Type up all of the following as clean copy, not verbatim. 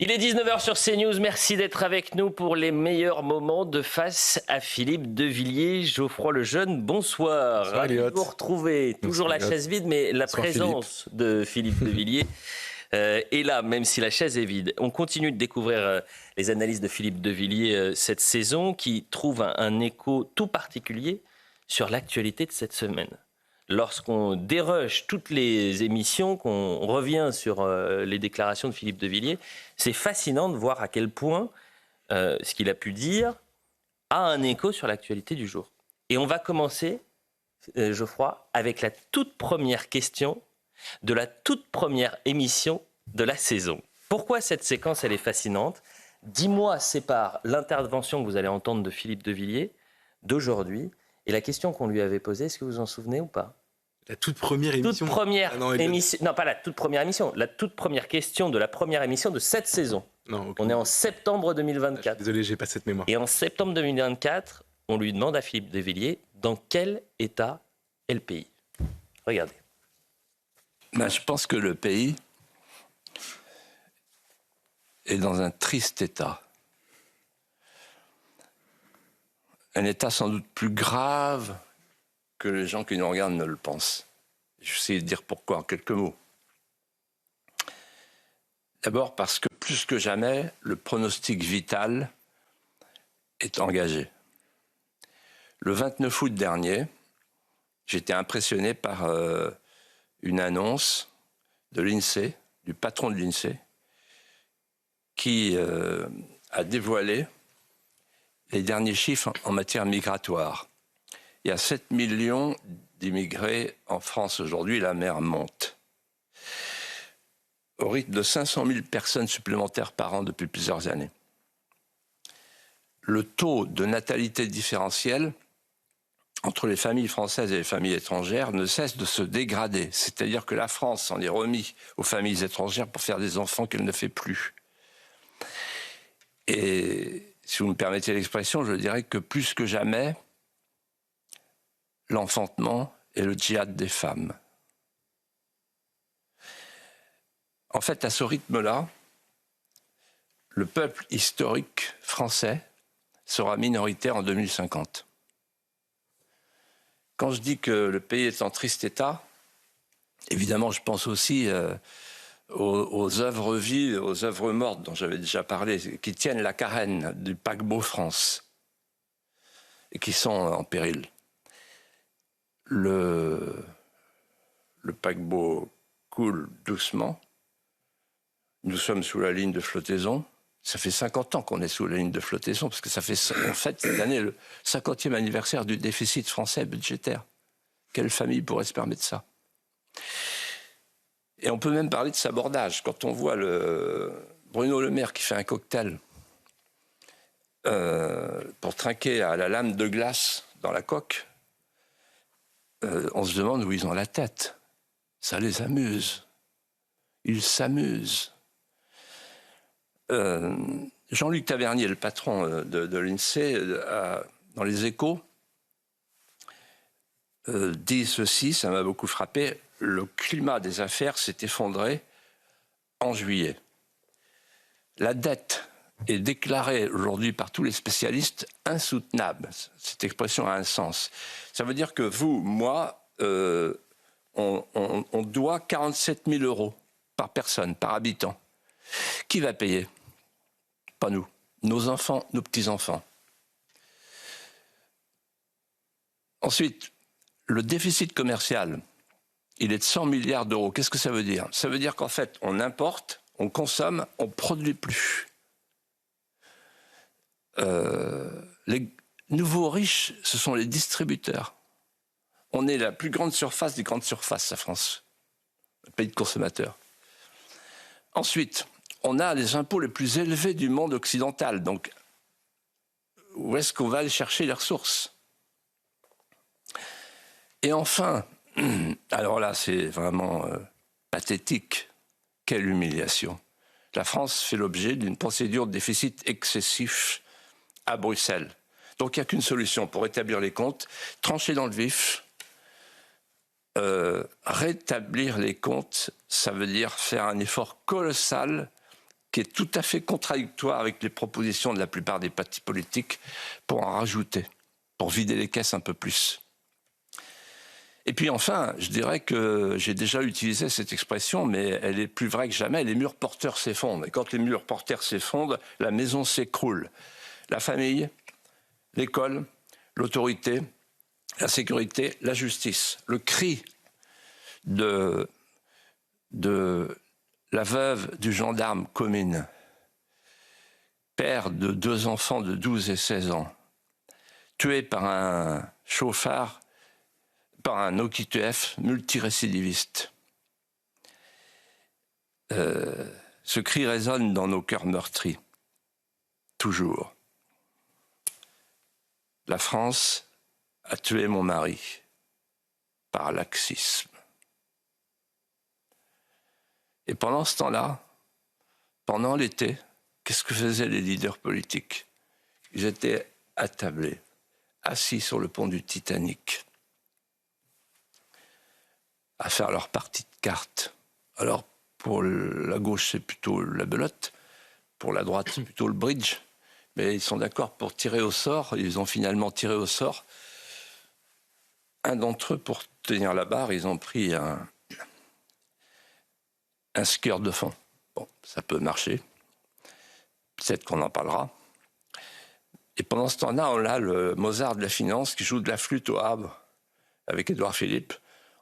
Il est 19h sur CNews, merci d'être avec nous pour les meilleurs moments de Face à Philippe Devilliers. Geoffroy Lejeune, bonsoir. Bonsoir Ravi de Elliott. vous retrouver. Toujours la chaise vide, mais la Bonsoir, présence de Philippe Devilliers est là, même si la chaise est vide. On continue de découvrir les analyses de Philippe Devilliers cette saison, qui trouve un écho tout particulier sur l'actualité de cette semaine. Lorsqu'on dérush toutes les émissions, qu'on revient sur les déclarations de Philippe Devilliers, c'est fascinant de voir à quel point ce qu'il a pu dire a un écho sur l'actualité du jour. Et on va commencer, Geoffroy, avec la toute première question de la toute première émission de la saison. Pourquoi cette séquence, elle est fascinante ? 10 mois séparent l'intervention que vous allez entendre de Philippe Devilliers d'aujourd'hui. Et la question qu'on lui avait posée, est-ce que vous vous en souvenez ou pas ? La toute première émission. Non, pas la toute première émission. La toute première question de la première émission de cette saison. Non, on est en septembre 2024. Désolé, j'ai pas cette mémoire. Et en septembre 2024, on lui demande à Philippe Devilliers dans quel état est le pays. Regardez. Je pense que le pays est dans un triste état. Un état sans doute plus grave que les gens qui nous regardent ne le pensent. Je vais essayer de dire pourquoi en quelques mots. D'abord parce que plus que jamais, le pronostic vital est engagé. Le 29 août dernier, j'étais impressionné par une annonce de l'INSEE, du patron de l'INSEE, qui a dévoilé les derniers chiffres en matière migratoire. Il y a 7 millions d'immigrés en France aujourd'hui, la mer monte. Au rythme de 500 000 personnes supplémentaires par an depuis plusieurs années. Le taux de natalité différentielle entre les familles françaises et les familles étrangères ne cesse de se dégrader. C'est-à-dire que la France s'en est remis aux familles étrangères pour faire des enfants qu'elle ne fait plus. Et si vous me permettez l'expression, je dirais que plus que jamais, l'enfantement est le djihad des femmes. En fait, à ce rythme-là, le peuple historique français sera minoritaire en 2050. Quand je dis que le pays est en triste état, évidemment, je pense aussi aux œuvres vives, aux œuvres mortes dont j'avais déjà parlé, qui tiennent la carène du paquebot France et qui sont en péril. Le paquebot coule doucement. Nous sommes sous la ligne de flottaison. Ça fait 50 ans qu'on est sous la ligne de flottaison, parce que ça fait en fait cette année le 50e anniversaire du déficit français budgétaire. Quelle famille pourrait se permettre ça ? Et on peut même parler de sabordage. Quand on voit Bruno Le Maire qui fait un cocktail pour trinquer à la lame de glace dans la coque, on se demande où ils ont la tête. Ça les amuse. Ils s'amusent. Jean-Luc Tavernier, le patron de l'INSEE, dans Les Échos, dit ceci, ça m'a beaucoup frappé: le climat des affaires s'est effondré en juillet. La dette est déclarée aujourd'hui par tous les spécialistes insoutenable. Cette expression a un sens. Ça veut dire que vous, moi, on doit 47 000 euros par personne, par habitant. Qui va payer ? Pas nous. Nos enfants, nos petits-enfants. Ensuite, le déficit commercial, il est de 100 milliards d'euros. Qu'est-ce que ça veut dire ? Ça veut dire qu'en fait, on importe, on consomme, on ne produit plus. Les nouveaux riches, ce sont les distributeurs. On est la plus grande surface des grandes surfaces, la France. Un pays de consommateurs. Ensuite, on a les impôts les plus élevés du monde occidental. Donc, où est-ce qu'on va aller chercher les ressources ? Et enfin, alors là, c'est vraiment pathétique. Quelle humiliation. La France fait l'objet d'une procédure de déficit excessif à Bruxelles. Donc, il n'y a qu'une solution pour rétablir les comptes, trancher dans le vif. Rétablir les comptes, ça veut dire faire un effort colossal qui est tout à fait contradictoire avec les propositions de la plupart des partis politiques pour en rajouter, pour vider les caisses un peu plus. Et puis enfin, je dirais que j'ai déjà utilisé cette expression, mais elle est plus vraie que jamais, les murs porteurs s'effondrent. Et quand les murs porteurs s'effondrent, la maison s'écroule. La famille, l'école, l'autorité, la sécurité, la justice. Le cri de la veuve du gendarme Comines, père de 2 enfants de 12 et 16 ans, tué par un chauffard, par un OQTF multirécidiviste. Ce cri résonne dans nos cœurs meurtris, toujours. La France a tué mon mari par laxisme. Et pendant ce temps-là, pendant l'été, qu'est-ce que faisaient les leaders politiques? Ils étaient attablés, assis sur le pont du Titanic, à faire leur partie de cartes. Alors, pour la gauche, c'est plutôt la belote. Pour la droite, c'est plutôt le bridge. Mais ils sont d'accord pour tirer au sort. Ils ont finalement tiré au sort. Un d'entre eux, pour tenir la barre, ils ont pris un skieur de fond. Bon, ça peut marcher. Peut-être qu'on en parlera. Et pendant ce temps-là, on a le Mozart de la finance qui joue de la flûte au Havre avec Édouard Philippe.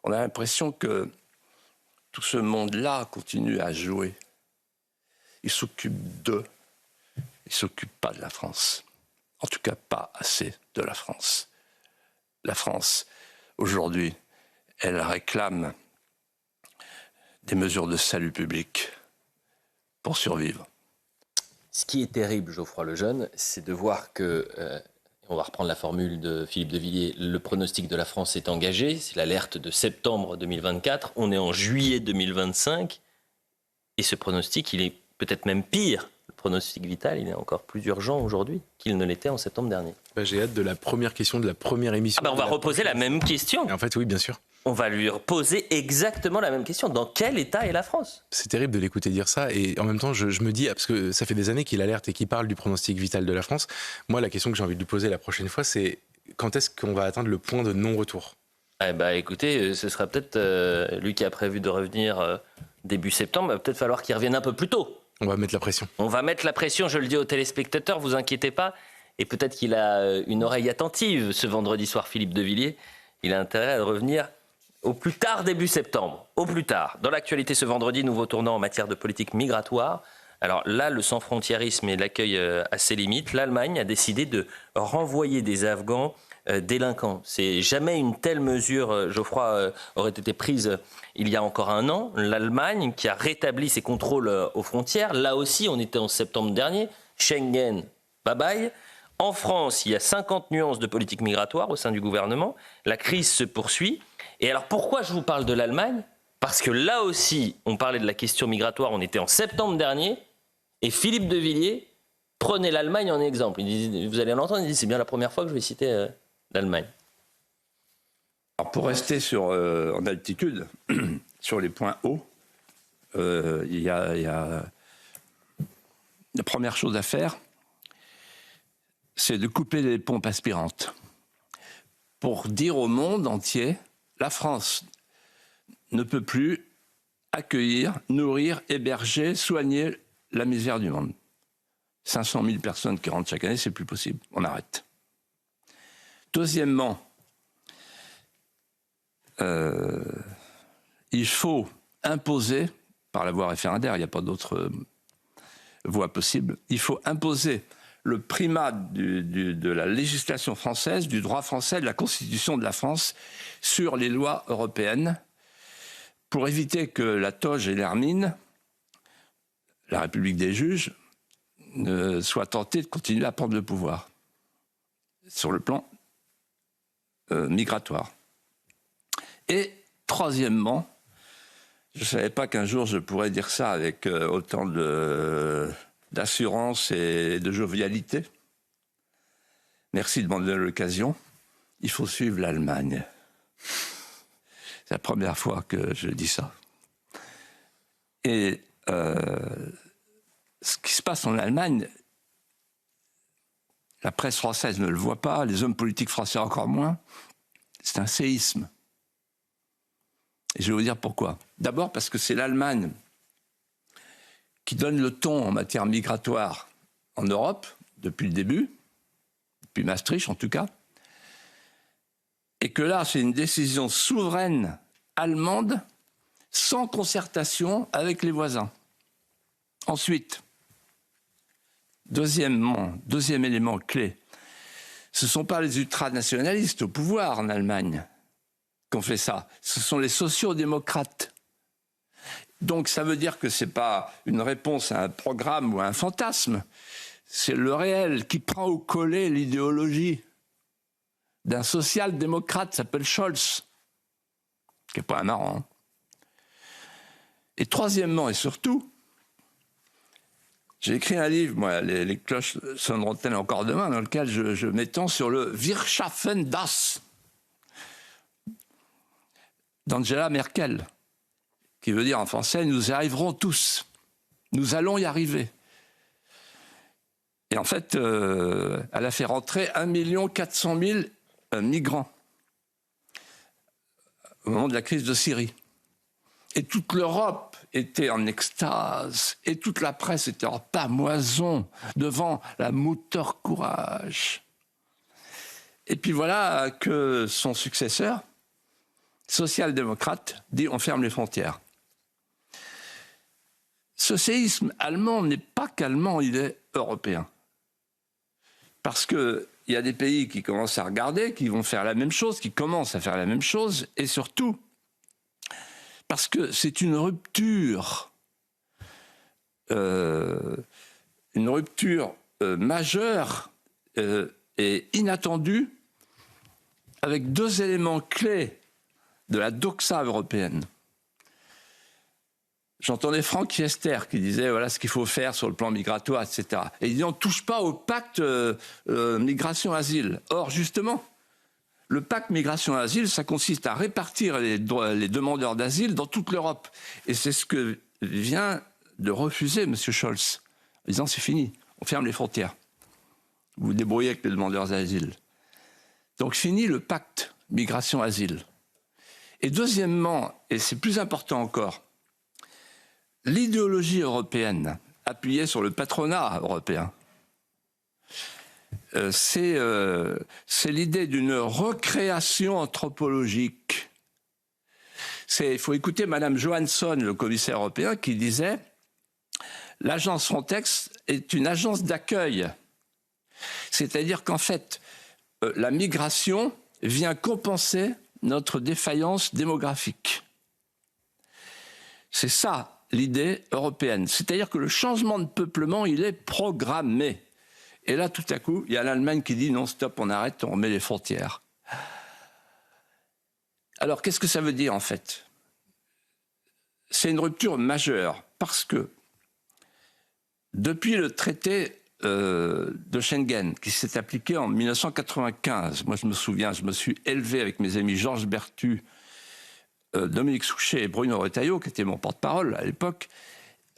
On a l'impression que tout ce monde-là continue à jouer. Il s'occupe d'eux. Il ne s'occupe pas de la France. En tout cas, pas assez de la France. La France, aujourd'hui, elle réclame des mesures de salut public pour survivre. Ce qui est terrible, Geoffroy Lejeune, c'est de voir que, on va reprendre la formule de Philippe de Villiers, le pronostic de la France est engagé, c'est l'alerte de septembre 2024, on est en juillet 2025, et ce pronostic, il est peut-être même pire. Le pronostic vital, il est encore plus urgent aujourd'hui qu'il ne l'était en septembre dernier. J'ai hâte de la première question de la première émission. On va reposer la même question. Et en fait, oui, bien sûr. On va lui poser exactement la même question. Dans quel état est la France? C'est terrible de l'écouter dire ça. Et en même temps, je me dis, parce que ça fait des années qu'il alerte et qu'il parle du pronostic vital de la France. Moi, la question que j'ai envie de lui poser la prochaine fois, c'est quand est-ce qu'on va atteindre le point de non-retour? Écoutez, ce sera peut-être lui qui a prévu de revenir début septembre. Il va peut-être falloir qu'il revienne un peu plus tôt. On va mettre la pression. On va mettre la pression, je le dis aux téléspectateurs, vous inquiétez pas. Et peut-être qu'il a une oreille attentive ce vendredi soir, Philippe de Villiers. Il a intérêt à revenir au plus tard début septembre. Au plus tard. Dans l'actualité ce vendredi, nouveau tournant en matière de politique migratoire. Alors là, le sans-frontiérisme et l'accueil à ses limites. L'Allemagne a décidé de renvoyer des Afghans délinquants. C'est jamais une telle mesure, Geoffroy, aurait été prise il y a encore un an. L'Allemagne qui a rétabli ses contrôles aux frontières. Là aussi, on était en septembre dernier. Schengen, bye bye. En France, il y a 50 nuances de politique migratoire au sein du gouvernement. La crise se poursuit. Et alors pourquoi je vous parle de l'Allemagne? Parce que là aussi, on parlait de la question migratoire, on était en septembre dernier, et Philippe de Villiers prenait l'Allemagne en exemple. Il dit, vous allez l'entendre, il dit, c'est bien la première fois que je vais citer l'Allemagne. Alors pour rester en altitude, sur les points hauts, il y a la première chose à faire, c'est de couper les pompes aspirantes pour dire au monde entier, la France ne peut plus accueillir, nourrir, héberger, soigner la misère du monde. 500 000 personnes qui rentrent chaque année, c'est plus possible. On arrête. Deuxièmement, il faut imposer, par la voie référendaire, il n'y a pas d'autre voie possible, il faut imposer le primat de la législation française, du droit français, de la Constitution de la France sur les lois européennes pour éviter que la toge et l'hermine, la République des juges, ne soient tentés de continuer à prendre le pouvoir sur le plan migratoire. Et troisièmement, je ne savais pas qu'un jour je pourrais dire ça avec autant d'assurance et de jovialité. Merci de m'en donner l'occasion. Il faut suivre l'Allemagne. C'est la première fois que je dis ça. Et ce qui se passe en Allemagne, la presse française ne le voit pas, les hommes politiques français encore moins, c'est un séisme. Et je vais vous dire pourquoi. D'abord parce que c'est l'Allemagne qui donne le ton en matière migratoire en Europe, depuis le début, depuis Maastricht en tout cas, et que là, c'est une décision souveraine allemande, sans concertation avec les voisins. Ensuite, deuxième élément clé, ce ne sont pas les ultranationalistes au pouvoir en Allemagne qui ont fait ça, ce sont les sociodémocrates. Donc ça veut dire que ce n'est pas une réponse à un programme ou à un fantasme, c'est le réel qui prend au collet l'idéologie d'un social-démocrate qui s'appelle Scholz, qui n'est pas un marrant. Hein. Et troisièmement et surtout, j'ai écrit un livre, moi, les cloches sonneront-elles encore demain, dans lequel je m'étends sur le Wir schaffen das d'Angela Merkel, qui veut dire en français « nous y arriverons tous, nous allons y arriver ». Et en fait, elle a fait rentrer 1 400 000 migrants au moment de la crise de Syrie. Et toute l'Europe était en extase, et toute la presse était en pâmoison devant la Mutter Courage. Et puis voilà que son successeur, social-démocrate, dit on ferme les frontières. Ce séisme allemand n'est pas qu'allemand, il est européen. Parce qu'il y a des pays qui commencent à regarder, qui vont faire la même chose, qui commencent à faire la même chose, et surtout, parce que c'est une rupture majeure et inattendue, avec deux éléments clés de la doxa européenne. J'entendais Franck Hiester qui disait voilà ce qu'il faut faire sur le plan migratoire, etc. Et il dit on ne touche pas au pacte migration-asile. Or, justement, le pacte migration-asile, ça consiste à répartir les demandeurs d'asile dans toute l'Europe. Et c'est ce que vient de refuser M. Scholz, en disant c'est fini, on ferme les frontières. Vous vous débrouillez avec les demandeurs d'asile. Donc fini le pacte migration-asile. Et deuxièmement, et c'est plus important encore, l'idéologie européenne, appuyée sur le patronat européen, c'est l'idée d'une recréation anthropologique. Il faut écouter Madame Johansson, le commissaire européen, qui disait « L'agence Frontex est une agence d'accueil ». C'est-à-dire qu'en fait, la migration vient compenser notre défaillance démographique. C'est ça l'idée européenne. C'est-à-dire que le changement de peuplement, il est programmé. Et là, tout à coup, il y a l'Allemagne qui dit non, stop, on arrête, on remet les frontières. Alors, qu'est-ce que ça veut dire en fait? C'est une rupture majeure parce que depuis le traité de Schengen qui s'est appliqué en 1995, moi je me souviens, je me suis élevé avec mes amis Georges Berthu, Dominique Souchet et Bruno Retailleau, qui était mon porte-parole à l'époque.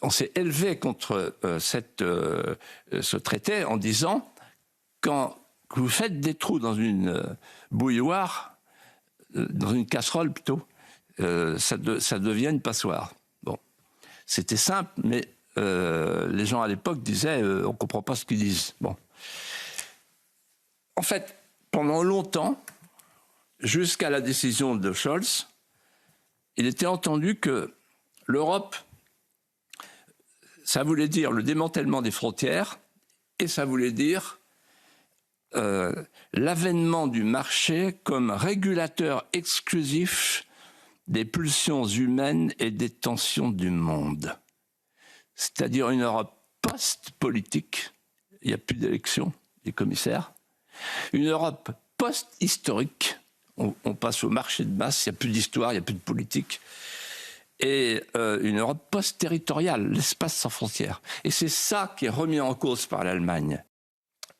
On s'est élevé contre ce traité en disant quand vous faites des trous dans une bouilloire, dans une casserole plutôt, ça devient une passoire. Bon, c'était simple, mais les gens à l'époque disaient on ne comprend pas ce qu'ils disent. Bon. En fait, pendant longtemps, jusqu'à la décision de Scholz, il était entendu que l'Europe, ça voulait dire le démantèlement des frontières et ça voulait dire l'avènement du marché comme régulateur exclusif des pulsions humaines et des tensions du monde. C'est-à-dire une Europe post-politique, il n'y a plus d'élections des commissaires, une Europe post-historique, on passe au marché de masse, il n'y a plus d'histoire, il n'y a plus de politique, et une Europe post-territoriale, l'espace sans frontières. Et c'est ça qui est remis en cause par l'Allemagne.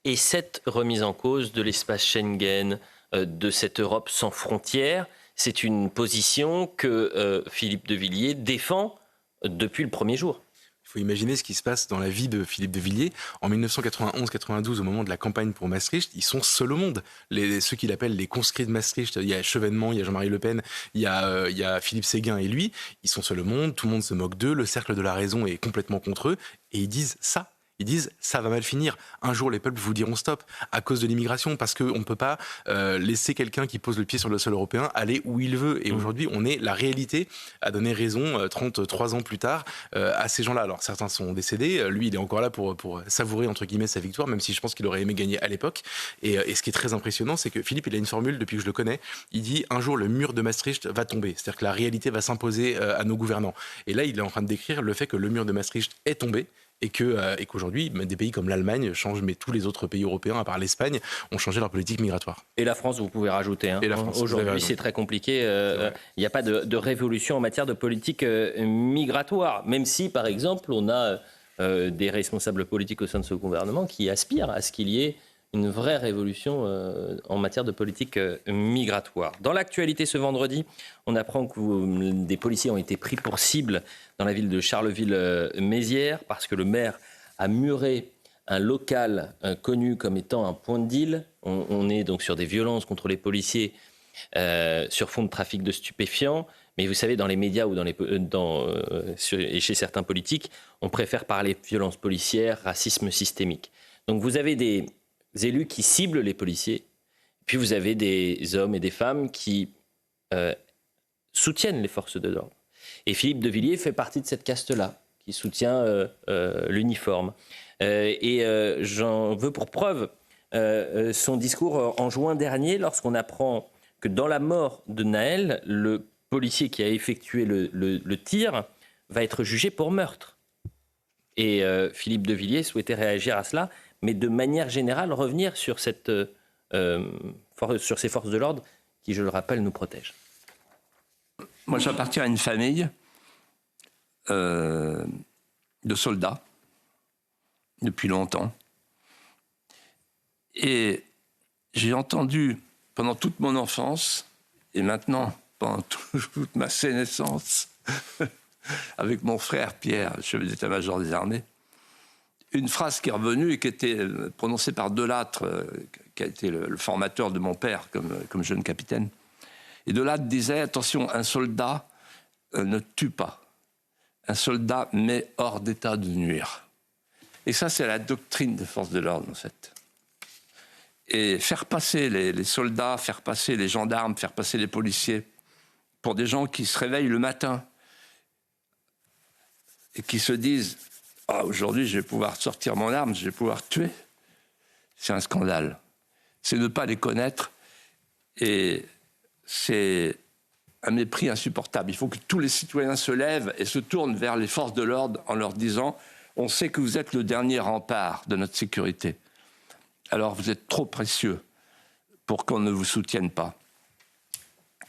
Et cette remise en cause de l'espace Schengen, de cette Europe sans frontières, c'est une position que Philippe de Villiers défend depuis le premier jour. Il faut imaginer ce qui se passe dans la vie de Philippe de Villiers. En 1991-92, au moment de la campagne pour Maastricht, ils sont seuls au monde. Ceux qu'il appelle les conscrits de Maastricht, il y a Chevènement, il y a Jean-Marie Le Pen, il y a Philippe Séguin et lui, ils sont seuls au monde, tout le monde se moque d'eux, le cercle de la raison est complètement contre eux, et ils disent ça. Ils disent ça va mal finir. Un jour, les peuples vous diront stop à cause de l'immigration, parce qu'on ne peut pas laisser quelqu'un qui pose le pied sur le sol européen aller où il veut. Et aujourd'hui, la réalité a donné raison 33 ans plus tard à ces gens-là. Alors certains sont décédés, lui il est encore là pour savourer entre guillemets sa victoire, même si je pense qu'il aurait aimé gagner à l'époque. Et ce qui est très impressionnant, c'est que Philippe, il a une formule depuis que je le connais. Il dit un jour le mur de Maastricht va tomber, c'est-à-dire que la réalité va s'imposer à nos gouvernants. Et là, il est en train de décrire le fait que le mur de Maastricht est tombé. Et qu'aujourd'hui, des pays comme l'Allemagne changent, mais tous les autres pays européens, à part l'Espagne, ont changé leur politique migratoire. Et la France, vous pouvez rajouter. Hein. Et la France, aujourd'hui, c'est très compliqué. Il n'y a pas de révolution en matière de politique migratoire. Même si, par exemple, on a des responsables politiques au sein de ce gouvernement qui aspirent à ce qu'il y ait une vraie révolution en matière de politique migratoire. Dans l'actualité ce vendredi, on apprend que des policiers ont été pris pour cible dans la ville de Charleville-Mézières parce que le maire a muré un local connu comme étant un point de deal. On est donc sur des violences contre les policiers sur fond de trafic de stupéfiants. Mais vous savez, dans les médias ou et chez certains politiques, on préfère parler violences policières, racisme systémique. Donc vous avez des élus qui ciblent les policiers, puis vous avez des hommes et des femmes qui soutiennent les forces de l'ordre. Et Philippe de Villiers fait partie de cette caste-là, qui soutient l'uniforme. J'en veux pour preuve son discours en juin dernier, lorsqu'on apprend que dans la mort de Naël, le policier qui a effectué le tir va être jugé pour meurtre. Et Philippe de Villiers souhaitait réagir à cela, mais de manière générale, revenir sur ces forces de l'ordre qui, je le rappelle, nous protègent. Moi, j'appartiens à une famille de soldats depuis longtemps. Et j'ai entendu pendant toute mon enfance, et maintenant pendant toute ma sénescence, avec mon frère Pierre, chef d'état-major des armées, une phrase qui est revenue et qui était prononcée par Delattre, qui a été le formateur de mon père comme jeune capitaine. Et Delattre disait, attention, un soldat ne tue pas. Un soldat met hors d'état de nuire. Et ça, c'est la doctrine des forces de l'ordre, en fait. Et faire passer les soldats, faire passer les gendarmes, faire passer les policiers pour des gens qui se réveillent le matin et qui se disent « Ah, aujourd'hui, je vais pouvoir sortir mon arme, je vais pouvoir tuer », c'est un scandale. C'est ne pas les connaître et c'est un mépris insupportable. Il faut que tous les citoyens se lèvent et se tournent vers les forces de l'ordre en leur disant « On sait que vous êtes le dernier rempart de notre sécurité. Alors vous êtes trop précieux pour qu'on ne vous soutienne pas. »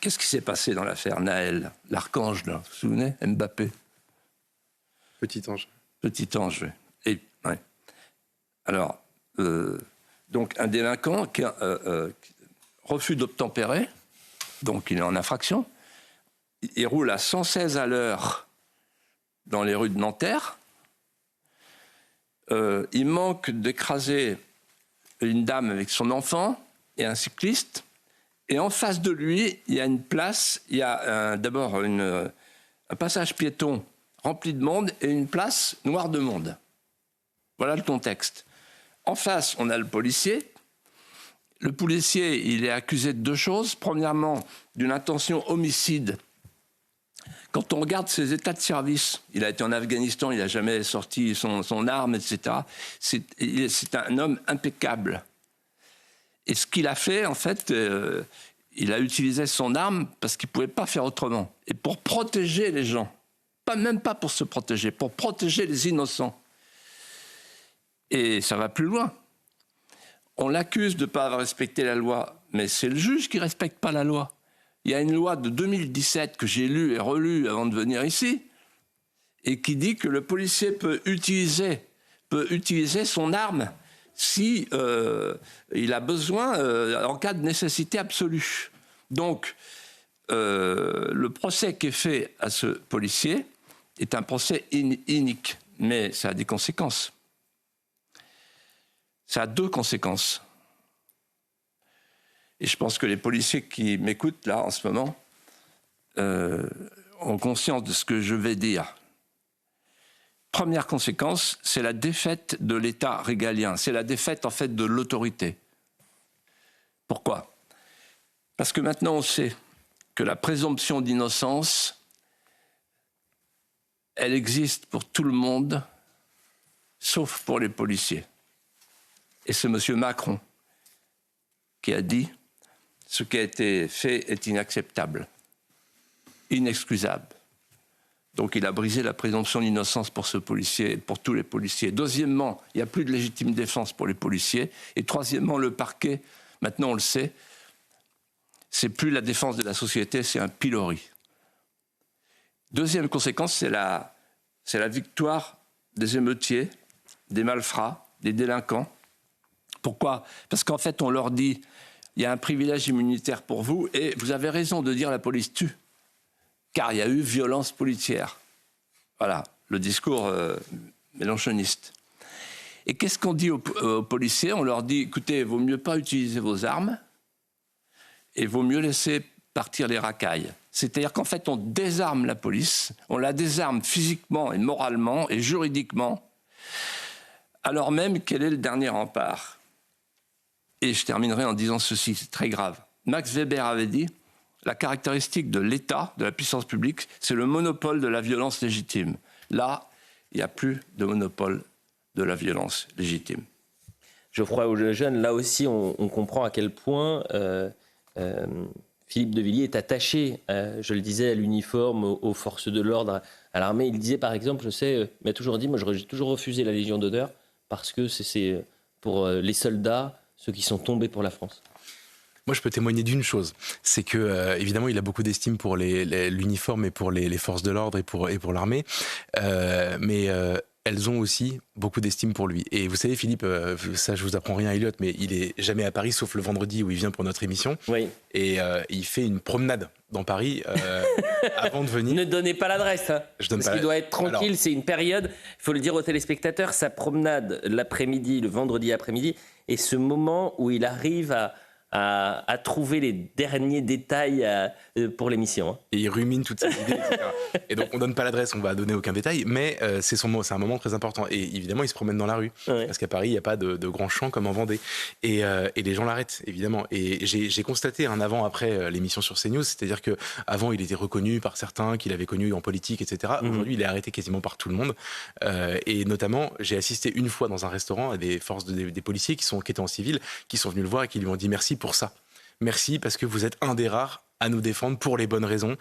Qu'est-ce qui s'est passé dans l'affaire Naël, l'archange, là, vous vous souvenez, Mbappé? Petit ange. Petit ange, oui. Et, ouais. Alors, donc un délinquant qui refus d'obtempérer, donc il est en infraction, il roule à 116 à l'heure dans les rues de Nanterre, il manque d'écraser une dame avec son enfant et un cycliste, et en face de lui, il y a une place, il y a d'abord un passage piéton rempli de monde et une place noire de monde. Voilà le contexte. En face, on a le policier. Le policier, il est accusé de deux choses. Premièrement, d'une intention homicide. Quand on regarde ses états de service, il a été en Afghanistan, il n'a jamais sorti son arme, etc. C'est un homme impeccable. Et ce qu'il a fait, en fait, il a utilisé son arme parce qu'il ne pouvait pas faire autrement. Et pour protéger les gens, même pas pour se protéger, pour protéger les innocents. Et ça va plus loin. On l'accuse de ne pas avoir respecté la loi, mais c'est le juge qui ne respecte pas la loi. Il y a une loi de 2017 que j'ai lue et relue avant de venir ici, et qui dit que le policier peut utiliser son arme si il a besoin en cas de nécessité absolue. Donc, le procès qui est fait à ce policier est un procès inique. mais ça a des conséquences. Ça a 2 conséquences. Et je pense que les policiers qui m'écoutent là en ce moment ont conscience de ce que je vais dire. Première conséquence, c'est la défaite de l'État régalien. C'est la défaite en fait de l'autorité. Pourquoi ? Parce que maintenant on sait que la présomption d'innocence, elle existe pour tout le monde, sauf pour les policiers. Et c'est M. Macron qui a dit « Ce qui a été fait est inacceptable, inexcusable ». Donc il a brisé la présomption d'innocence pour ce policier, pour tous les policiers. Deuxièmement, il n'y a plus de légitime défense pour les policiers. Et troisièmement, le parquet, maintenant on le sait, c'est plus la défense de la société, c'est un pilori. Deuxième conséquence, c'est la victoire des émeutiers, des malfrats, des délinquants. Pourquoi ? Parce qu'en fait, on leur dit, il y a un privilège immunitaire pour vous, et vous avez raison de dire la police tue, car il y a eu violence policière. Voilà, le discours mélenchoniste. Et qu'est-ce qu'on dit aux policiers ? On leur dit, écoutez, il vaut mieux pas utiliser vos armes, et il vaut mieux laisser partir les racailles. C'est-à-dire qu'en fait, on désarme la police, on la désarme physiquement et moralement et juridiquement, alors même qu'elle est le dernier rempart. Et je terminerai en disant ceci, c'est très grave. Max Weber avait dit, la caractéristique de l'État, de la puissance publique, c'est le monopole de la violence légitime. Là, il n'y a plus de monopole de la violence légitime. Geoffroy Lejeune, là aussi, on comprend à quel point Philippe de Villiers est attaché, je le disais, à l'uniforme, aux forces de l'ordre, à l'armée. Il disait, par exemple, je sais, il m'a toujours dit, moi, j'ai toujours refusé la Légion d'honneur parce que c'est pour les soldats, ceux qui sont tombés pour la France. Moi, je peux témoigner d'une chose, c'est que évidemment, il a beaucoup d'estime pour l'uniforme et pour les forces de l'ordre et pour l'armée, mais elles ont aussi beaucoup d'estime pour lui. Et vous savez, Philippe, ça, je vous apprends rien, Elliot, mais il est jamais à Paris, sauf le vendredi où il vient pour notre émission. Oui. Et il fait une promenade dans Paris avant de venir. Ne donnez pas l'adresse, hein, parce qu'il doit être tranquille. Alors, c'est une période, il faut le dire aux téléspectateurs, sa promenade l'après-midi, le vendredi après-midi, est ce moment où il arrive à trouver les derniers détails pour l'émission. Hein. Et il rumine toutes ses idées, etc. Et donc, on ne donne pas l'adresse, on ne va donner aucun détail, mais c'est un moment très important. Et évidemment, il se promène dans la rue, ouais. Parce qu'à Paris, il n'y a pas de grands champs comme en Vendée. Et les gens l'arrêtent, évidemment. Et j'ai constaté un avant-après l'émission sur CNews, c'est-à-dire qu'avant, il était reconnu par certains, qu'il avait connu en politique, etc. Aujourd'hui, il est arrêté quasiment par tout le monde. Et notamment, j'ai assisté une fois dans un restaurant à des forces des policiers qui étaient en civil, qui sont venus le voir et qui lui ont dit merci pour ça. Merci parce que vous êtes un des rares à nous défendre pour les bonnes raisons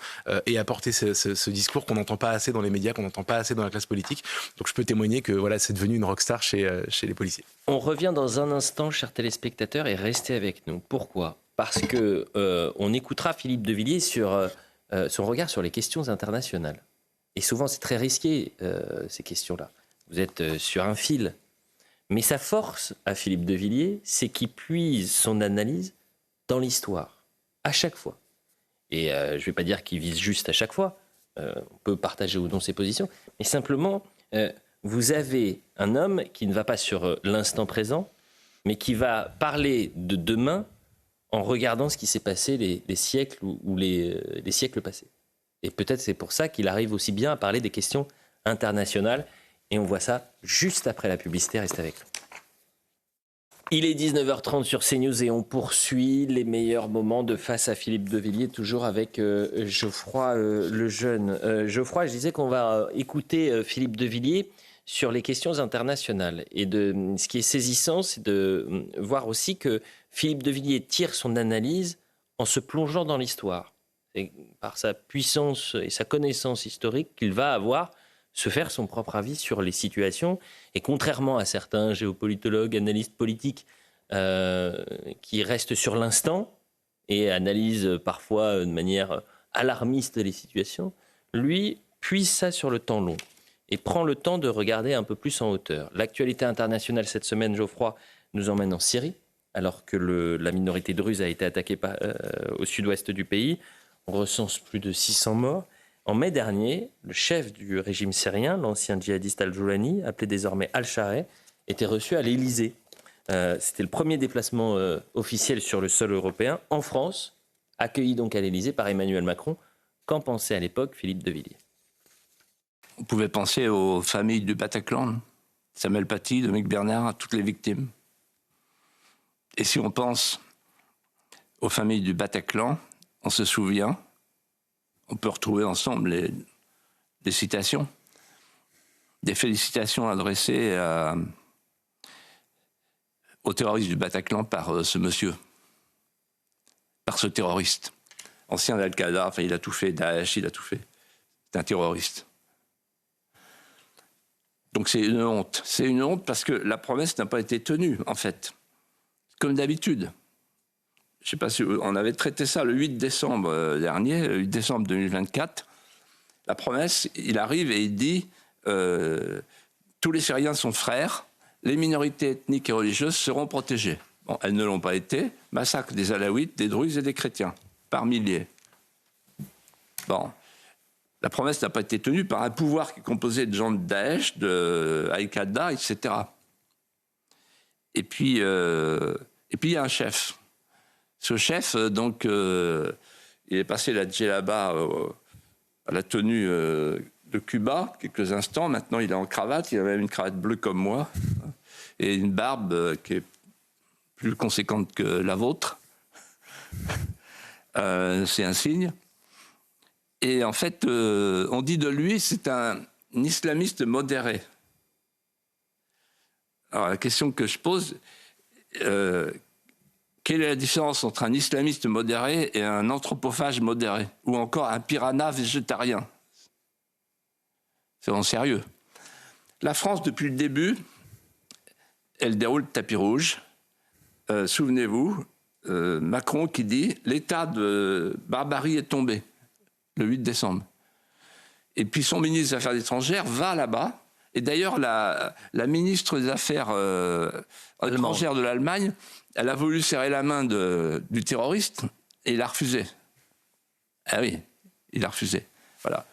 et à porter ce discours qu'on n'entend pas assez dans les médias, qu'on n'entend pas assez dans la classe politique. Donc je peux témoigner que voilà, c'est devenu une rockstar chez les policiers. On revient dans un instant, chers téléspectateurs, et restez avec nous. Pourquoi ? Parce que on écoutera Philippe de Villiers sur son regard sur les questions internationales. Et souvent, c'est très risqué, ces questions-là. Vous êtes sur un fil. Mais sa force à Philippe de Villiers, c'est qu'il puise son analyse dans l'histoire, à chaque fois. Et je ne vais pas dire qu'il vise juste à chaque fois, on peut partager ou non ses positions, mais simplement, vous avez un homme qui ne va pas sur l'instant présent, mais qui va parler de demain en regardant ce qui s'est passé les siècles ou les siècles passés. Et peut-être c'est pour ça qu'il arrive aussi bien à parler des questions internationales. Et on voit ça juste après la publicité. Restez avec nous. Il est 19h30 sur CNews et on poursuit les meilleurs moments de Face à Philippe de Villiers, toujours avec Geoffroy Lejeune. Geoffroy, je disais qu'on va écouter Philippe de Villiers sur les questions internationales. Et ce qui est saisissant, c'est de voir aussi que Philippe de Villiers tire son analyse en se plongeant dans l'histoire. C'est par sa puissance et sa connaissance historique qu'il va se faire son propre avis sur les situations. Et contrairement à certains géopolitologues, analystes politiques qui restent sur l'instant et analysent parfois de manière alarmiste les situations, lui puise ça sur le temps long et prend le temps de regarder un peu plus en hauteur. L'actualité internationale cette semaine, Geoffroy, nous emmène en Syrie, alors que la minorité druze a été attaquée au sud-ouest du pays. On recense plus de 600 morts. En mai dernier, le chef du régime syrien, l'ancien djihadiste Al-Joulani, appelé désormais Al-Shareh, était reçu à l'Élysée. C'était le premier déplacement officiel sur le sol européen en France, accueilli donc à l'Élysée par Emmanuel Macron. Qu'en pensait à l'époque Philippe de Villiers? On pouvait penser aux familles du Bataclan, Samuel Paty, Dominique Bernard, à toutes les victimes. Et si on pense aux familles du Bataclan, on se souvient, on peut retrouver ensemble des citations, des félicitations adressées aux terroristes du Bataclan par ce monsieur, par ce terroriste. Ancien d'Al-Qaïda, enfin il a tout fait, Daesh, il a tout fait. C'est un terroriste. Donc c'est une honte. C'est une honte parce que la promesse n'a pas été tenue, en fait. Comme d'habitude. Je ne sais pas si on avait traité ça le 8 décembre dernier, le 8 décembre 2024. La promesse, il arrive et il dit tous les Syriens sont frères, les minorités ethniques et religieuses seront protégées. Bon, elles ne l'ont pas été. Massacre des Alaouites, des Druzes et des chrétiens, par milliers. Bon. La promesse n'a pas été tenue par un pouvoir qui est composé de gens de Daesh, de Al-Qaïda, etc. Et puis, il y a un chef. Ce chef, donc, il est passé la djellaba à la tenue de Cuba, quelques instants. Maintenant, il est en cravate. Il a même une cravate bleue comme moi. Et une barbe qui est plus conséquente que la vôtre. C'est un signe. Et en fait, on dit de lui, c'est un islamiste modéré. Alors la question que je pose, quelle est la différence entre un islamiste modéré et un anthropophage modéré? Ou encore un piranha végétarien? C'est en sérieux. La France, depuis le début, elle déroule le tapis rouge. Souvenez-vous, Macron qui dit « l'état de barbarie est tombé ». Le 8 décembre. Et puis son ministre des Affaires étrangères va là-bas. Et d'ailleurs, la ministre des Affaires étrangères de l'Allemagne, elle a voulu serrer la main du terroriste et il a refusé. Ah oui, il a refusé. Voilà.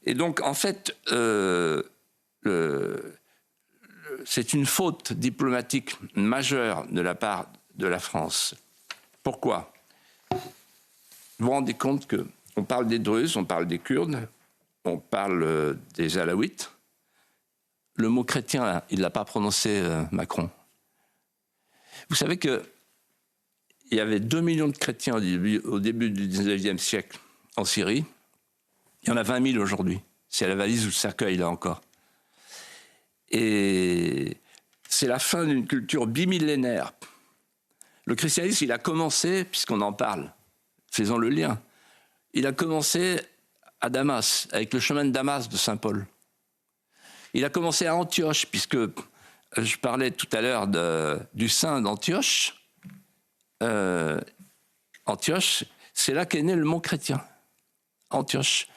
Et donc, en fait, c'est une faute diplomatique majeure de la part de la France. Pourquoi? Vous vous rendez compte que on parle des Druzes, on parle des Kurdes, on parle des Alaouites. Le mot chrétien, là, il ne l'a pas prononcé, Macron. Vous savez qu'il y avait 2 millions de chrétiens au début du 19e siècle en Syrie. Il y en a 20 000 aujourd'hui. C'est la valise ou le cercueil, là encore. Et c'est la fin d'une culture bimillénaire. Le christianisme, il a commencé, puisqu'on en parle, faisons le lien, il a commencé à Damas, avec le chemin de Damas de Saint Paul. Il a commencé à Antioche, puisque je parlais tout à l'heure du saint d'Antioche. Antioche, c'est là qu'est né le mot chrétien. Antioche.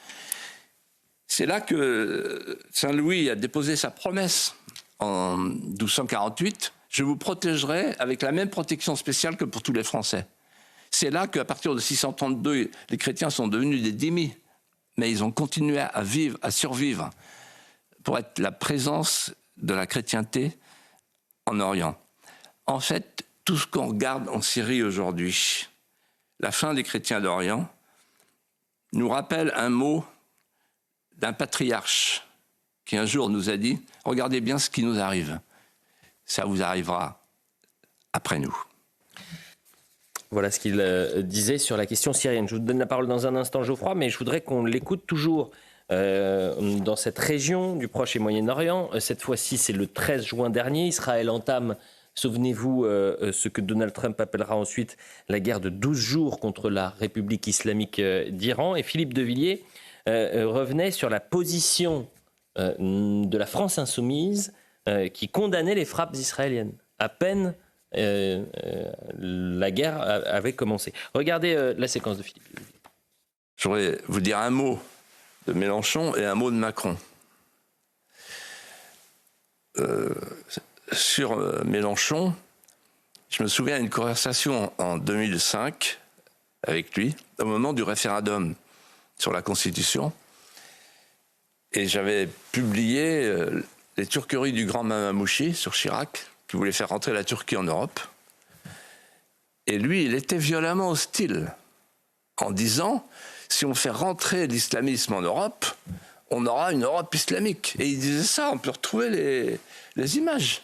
C'est là que Saint Louis a déposé sa promesse en 1248. Je vous protégerai avec la même protection spéciale que pour tous les Français. C'est là qu'à partir de 632, les chrétiens sont devenus des dhimmis, mais ils ont continué à vivre, à survivre, pour être la présence de la chrétienté en Orient. En fait, tout ce qu'on regarde en Syrie aujourd'hui, la fin des chrétiens d'Orient, nous rappelle un mot d'un patriarche qui un jour nous a dit « Regardez bien ce qui nous arrive, ça vous arrivera après nous ». Voilà ce qu'il disait sur la question syrienne. Je vous donne la parole dans un instant, Geoffroy, mais je voudrais qu'on l'écoute toujours dans cette région du Proche et Moyen-Orient. Cette fois-ci, c'est le 13 juin dernier. Israël entame, souvenez-vous, ce que Donald Trump appellera ensuite la guerre de 12 jours contre la République islamique d'Iran. Et Philippe de Villiers revenait sur la position de la France insoumise qui condamnait les frappes israéliennes. À peine la guerre avait commencé. Regardez la séquence de Philippe. Je voudrais vous dire un mot de Mélenchon et un mot de Macron. Sur Mélenchon, je me souviens d'une conversation en 2005 avec lui, au moment du référendum sur la Constitution. Et j'avais publié les turqueries du grand Mamamouchi sur Chirac, qui voulait faire rentrer la Turquie en Europe. Et lui, il était violemment hostile, en disant, si on fait rentrer l'islamisme en Europe, on aura une Europe islamique. Et il disait ça, on peut retrouver les images.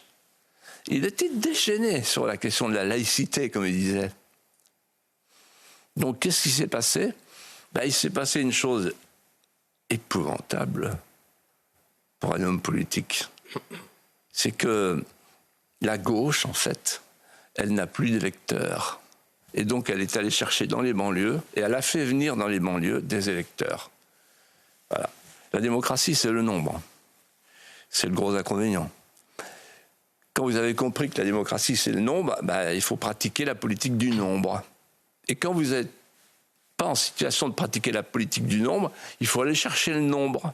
Il était déchaîné sur la question de la laïcité, comme il disait. Donc, qu'est-ce qui s'est passé ? Il s'est passé une chose épouvantable pour un homme politique. C'est que la gauche, en fait, elle n'a plus d'électeurs. Et donc, elle est allée chercher dans les banlieues, et elle a fait venir dans les banlieues des électeurs. Voilà. La démocratie, c'est le nombre. C'est le gros inconvénient. Quand vous avez compris que la démocratie, c'est le nombre, il faut pratiquer la politique du nombre. Et quand vous n'êtes pas en situation de pratiquer la politique du nombre, il faut aller chercher le nombre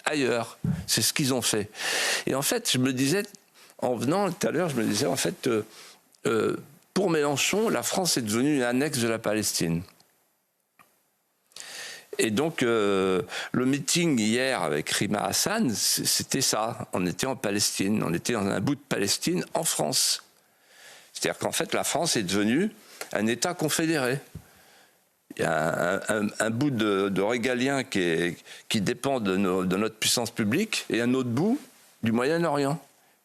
ailleurs. C'est ce qu'ils ont fait. Et en fait, je me disais, en venant tout à l'heure, je me disais, en fait, pour Mélenchon, la France est devenue une annexe de la Palestine. Et donc, le meeting hier avec Rima Hassan, c'était ça. On était en Palestine, on était dans un bout de Palestine en France. C'est-à-dire qu'en fait, la France est devenue un État confédéré. Il y a un bout de régalien qui dépend de notre puissance publique et un autre bout du Moyen-Orient.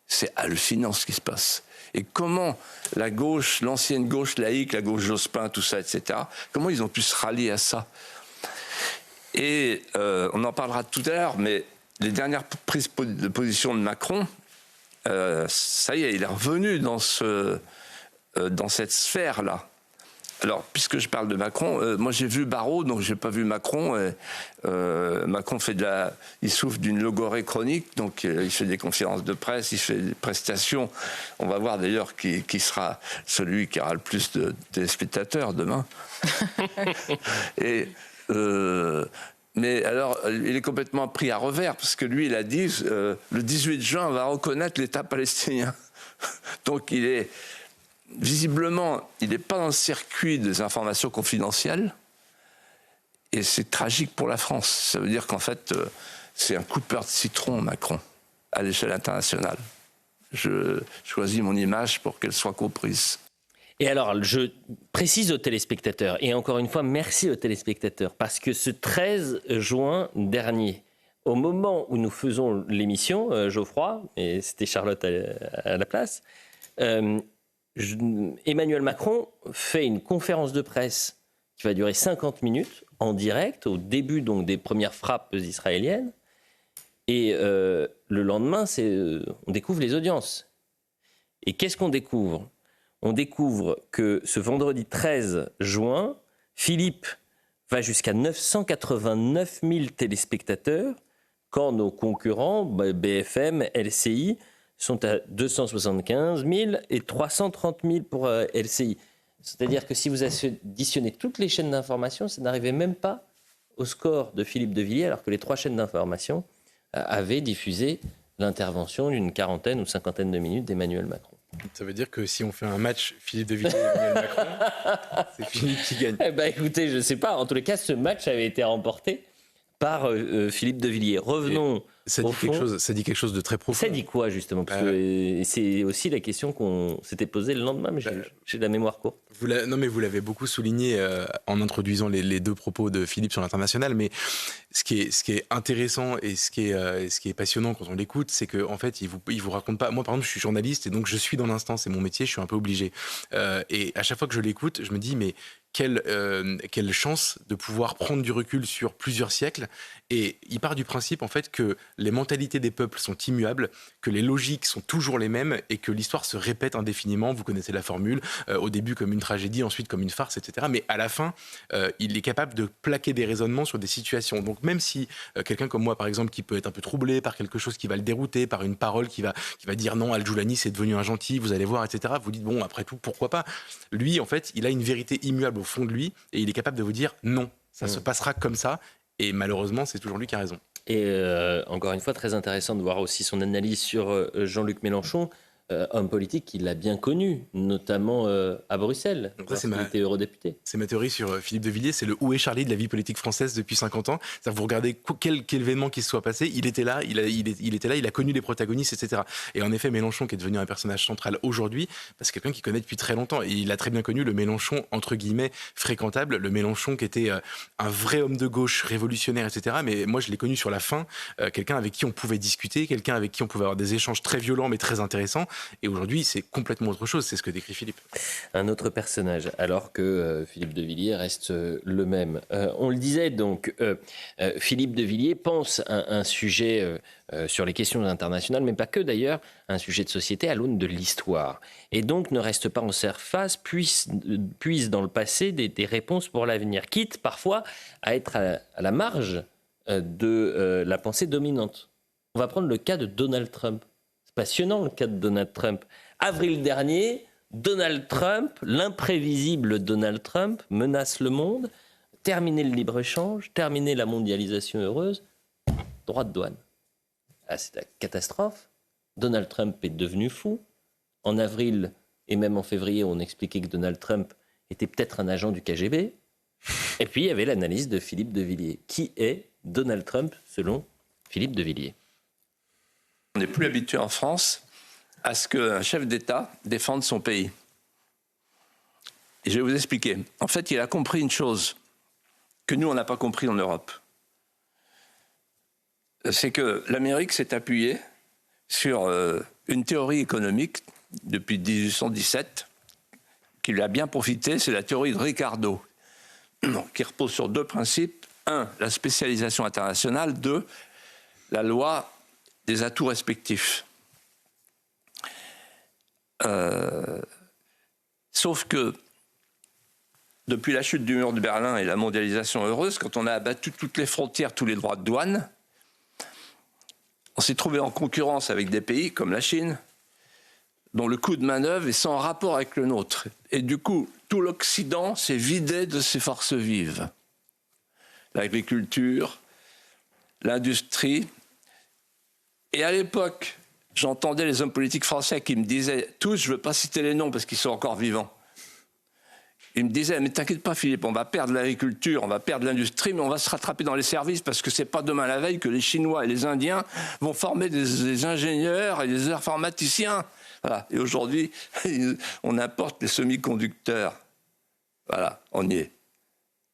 C'est hallucinant ce qui se passe. Et comment la gauche, l'ancienne gauche laïque, la gauche Jospin, tout ça, etc., comment ils ont pu se rallier à ça ? Et on en parlera tout à l'heure, mais les dernières prises de position de Macron, ça y est, il est revenu dans cette sphère-là. Alors, puisque je parle de Macron, moi j'ai vu Barrot, donc j'ai pas vu Macron. Macron il souffre d'une logorrhée chronique, donc il fait des conférences de presse, il fait des prestations. On va voir d'ailleurs qui sera celui qui aura le plus de téléspectateurs demain. Mais alors, il est complètement pris à revers, parce que lui, il a dit, le 18 juin, on va reconnaître l'État palestinien. Donc, visiblement, il n'est pas dans le circuit des informations confidentielles, et c'est tragique pour la France. Ça veut dire qu'en fait, c'est un coupeur de citron, Macron, à l'échelle internationale. Je choisis mon image pour qu'elle soit comprise. Et alors, je précise aux téléspectateurs, et encore une fois, merci aux téléspectateurs, parce que ce 13 juin dernier, au moment où nous faisons l'émission, Geoffroy, et c'était Charlotte à la place, Emmanuel Macron fait une conférence de presse qui va durer 50 minutes, en direct, au début donc des premières frappes israéliennes, et le lendemain, on découvre les audiences. Et qu'est-ce qu'on découvre ? On découvre que ce vendredi 13 juin, Philippe va jusqu'à 989 000 téléspectateurs, quand nos concurrents, BFM, LCI, sont à 275 000 et 330 000 pour LCI. C'est-à-dire que si vous additionnez toutes les chaînes d'information, ça n'arrivait même pas au score de Philippe de Villiers, alors que les 3 chaînes d'information avaient diffusé l'intervention d'une quarantaine ou cinquantaine de minutes d'Emmanuel Macron. Ça veut dire que si on fait un match Philippe de Villiers et Emmanuel Macron, c'est Philippe qui gagne. Écoutez, je ne sais pas. En tous les cas, ce match avait été remporté par Philippe de Villiers. Revenons ça dit quelque chose de très profond. Ça dit quoi, justement ? Parce que c'est aussi la question qu'on s'était posée le lendemain, mais j'ai de la mémoire courte. Non, mais vous l'avez beaucoup souligné en introduisant les 2 propos de Philippe sur l'international, mais ce qui est intéressant et ce qui est passionnant quand on l'écoute, c'est qu'en fait, il vous raconte pas... Moi, par exemple, je suis journaliste et donc je suis dans l'instant, c'est mon métier, je suis un peu obligé. Et à chaque fois que je l'écoute, je me dis, mais quelle chance de pouvoir prendre du recul sur plusieurs siècles. Et il part du principe, en fait, que les mentalités des peuples sont immuables, que les logiques sont toujours les mêmes et que l'histoire se répète indéfiniment. Vous connaissez la formule, au début comme une tragédie, ensuite comme une farce, etc. Mais à la fin, il est capable de plaquer des raisonnements sur des situations. Donc même si quelqu'un comme moi, par exemple, qui peut être un peu troublé par quelque chose qui va le dérouter, par une parole qui va dire non, Al-Joulani, c'est devenu un gentil, vous allez voir, etc. Vous dites, bon, après tout, pourquoi pas ? Lui, en fait, il a une vérité immuable au fond de lui et il est capable de vous dire non, ça se passera comme ça. Et malheureusement, c'est toujours lui qui a raison. Et encore une fois, très intéressant de voir aussi son analyse sur Jean-Luc Mélenchon. homme politique qu'il a bien connu, notamment à Bruxelles, lorsqu'il était eurodéputé. C'est ma théorie sur Philippe de Villiers, c'est le où est Charlie de la vie politique française depuis 50 ans. C'est-à-dire que vous regardez quel événement qui se soit passé, il était là, il a connu les protagonistes, etc. Et en effet, Mélenchon, qui est devenu un personnage central aujourd'hui, c'est quelqu'un qu'il connaît depuis très longtemps. Et il a très bien connu le Mélenchon, entre guillemets, fréquentable, le Mélenchon qui était un vrai homme de gauche, révolutionnaire, etc. Mais moi, je l'ai connu sur la fin, quelqu'un avec qui on pouvait discuter, quelqu'un avec qui on pouvait avoir des échanges très violents mais très intéressants. Et aujourd'hui, c'est complètement autre chose, c'est ce que décrit Philippe. Un autre personnage, alors que Philippe de Villiers reste le même. On le disait donc, Philippe de Villiers pense un sujet sur les questions internationales, mais pas que d'ailleurs, un sujet de société à l'aune de l'histoire. Et donc ne reste pas en surface, puise dans le passé des réponses pour l'avenir, quitte parfois à être à la marge de la pensée dominante. On va prendre le cas de Donald Trump. C'est passionnant le cas de Donald Trump. Avril dernier, Donald Trump, l'imprévisible Donald Trump, menace le monde. Terminer le libre-échange, terminer la mondialisation heureuse, droit de douane. Ah, c'est la catastrophe. Donald Trump est devenu fou. En avril et même en février, on expliquait que Donald Trump était peut-être un agent du KGB. Et puis, il y avait l'analyse de Philippe de Villiers. Qui est Donald Trump selon Philippe de Villiers? On n'est plus habitué en France à ce qu'un chef d'État défende son pays. Et je vais vous expliquer. En fait, il a compris une chose que nous, on n'a pas compris en Europe. C'est que l'Amérique s'est appuyée sur une théorie économique depuis 1817 qui lui a bien profité, c'est la théorie de Ricardo, qui repose sur deux principes. Un, la spécialisation internationale. Deux, la loi des atouts respectifs. Sauf que depuis la chute du mur de Berlin et la mondialisation heureuse, quand on a abattu toutes les frontières, tous les droits de douane, on s'est trouvé en concurrence avec des pays comme la Chine, dont le coût de manœuvre est sans rapport avec le nôtre. Et du coup, tout l'Occident s'est vidé de ses forces vives. L'agriculture, l'industrie. Et à l'époque, j'entendais les hommes politiques français qui me disaient, tous, je ne veux pas citer les noms parce qu'ils sont encore vivants, ils me disaient, mais t'inquiète pas Philippe, on va perdre l'agriculture, on va perdre l'industrie, mais on va se rattraper dans les services parce que c'est pas demain la veille que les Chinois et les Indiens vont former des ingénieurs et des informaticiens. Voilà. Et aujourd'hui, on importe les semi-conducteurs. Voilà, on y est.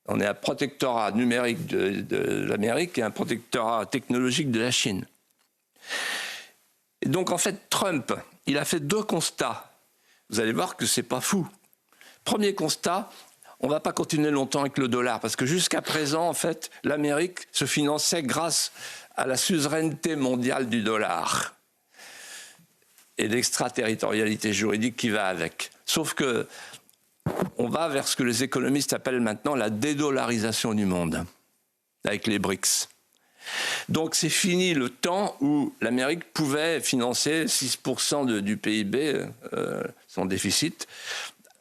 On est un protectorat numérique de l'Amérique et un protectorat technologique de la Chine. Et donc en fait, Trump, il a fait deux constats. Vous allez voir que c'est pas fou. Premier constat, on ne va pas continuer longtemps avec le dollar, parce que jusqu'à présent, en fait, l'Amérique se finançait grâce à la suzeraineté mondiale du dollar et l'extraterritorialité juridique qui va avec. Sauf que on va vers ce que les économistes appellent maintenant la dédollarisation du monde, avec les BRICS. Donc c'est fini le temps où l'Amérique pouvait financer 6% du PIB, son déficit,